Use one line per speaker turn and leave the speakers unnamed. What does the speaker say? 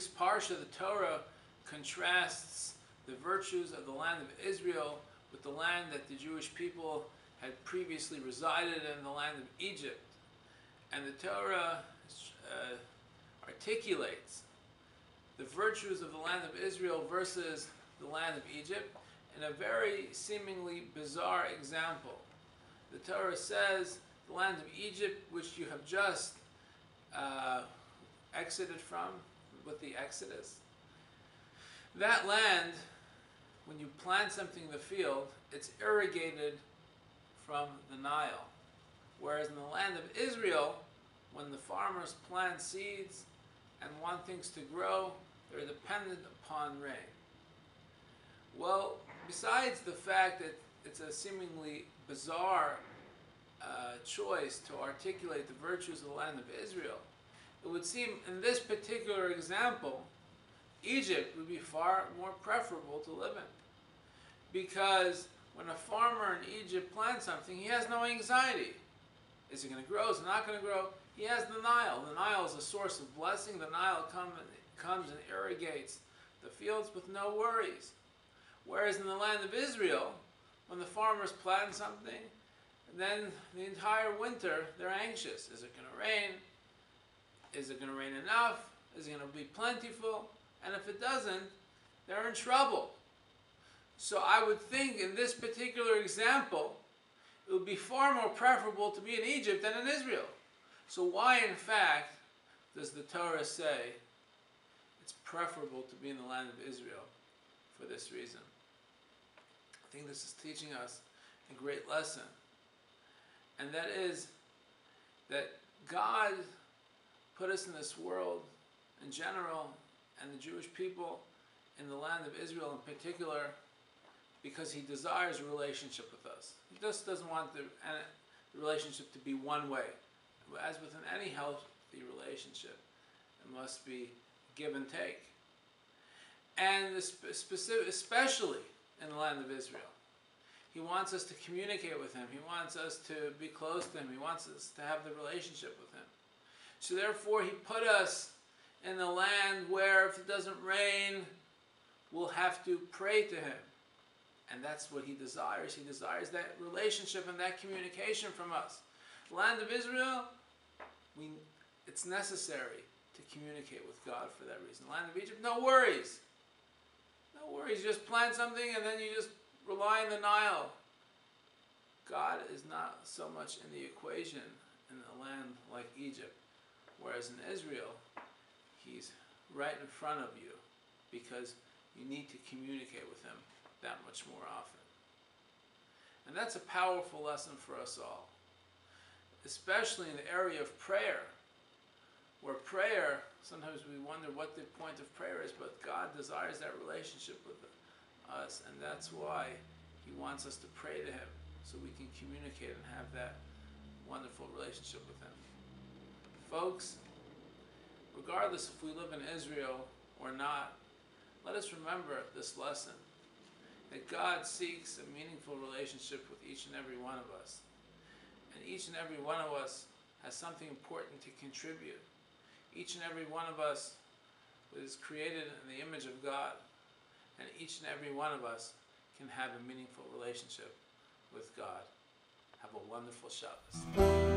week's Parsha, the Torah contrasts the virtues of the land of Israel with the land that the Jewish people had previously resided in, the land of Egypt. And the Torah articulates the virtues of the land of Israel versus the land of Egypt in a very seemingly bizarre example. The Torah says, the land of Egypt, which you have just exited from with the Exodus, that land, when you plant something in the field, it's irrigated from the Nile. Whereas in the land of Israel, when the farmers plant seeds and want things to grow, they're dependent upon rain. Well, besides the fact that it's a seemingly bizarre choice to articulate the virtues of the land of Israel, it would seem in this particular example, Egypt would be far more preferable to live in. Because when a farmer in Egypt plants something, he has no anxiety. Is it going to grow? Is it not going to grow? He has the Nile. The Nile is a source of blessing. The Nile comes and irrigates the fields with no worries. Whereas in the land of Israel, when the farmers plant something, then the entire winter they're anxious. Is it going to rain? Is it going to rain enough? Is it going to be plentiful? And if it doesn't, they're in trouble. So I would think in this particular example, it would be far more preferable to be in Egypt than in Israel. So why, in fact, does the Torah say it's preferable to be in the land of Israel? For this reason. I think this is teaching us a great lesson. And that is that God put us in this world in general, and the Jewish people in the land of Israel in particular, because He desires a relationship with us. He just doesn't want the relationship to be one way. As within any healthy relationship, it must be give and take. And especially in the land of Israel. He wants us to communicate with Him. He wants us to be close to Him. He wants us to have the relationship with Him. So therefore He put us in the land where if it doesn't rain, we'll have to pray to Him. And that's what He desires. He desires that relationship and that communication from us. The land of Israel, it's necessary to communicate with God for that reason. The land of Egypt, no worries. No worries. You just plant something and then you just rely on the Nile. God is not so much in the equation in a land like Egypt. Whereas in Israel, He's right in front of you because you need to communicate with Him that much more often. And that's a powerful lesson for us all. Especially in the area of prayer. Where prayer, sometimes we wonder what the point of prayer is, but God desires that relationship with us, and that's why He wants us to pray to Him, so we can communicate and have that wonderful relationship with Him. Folks, regardless if we live in Israel or not, let us remember this lesson, that God seeks a meaningful relationship with each and every one of us. And each and every one of us has something important to contribute. Each and every one of us was created in the image of God, and each and every one of us can have a meaningful relationship with God. Have a wonderful Shabbos.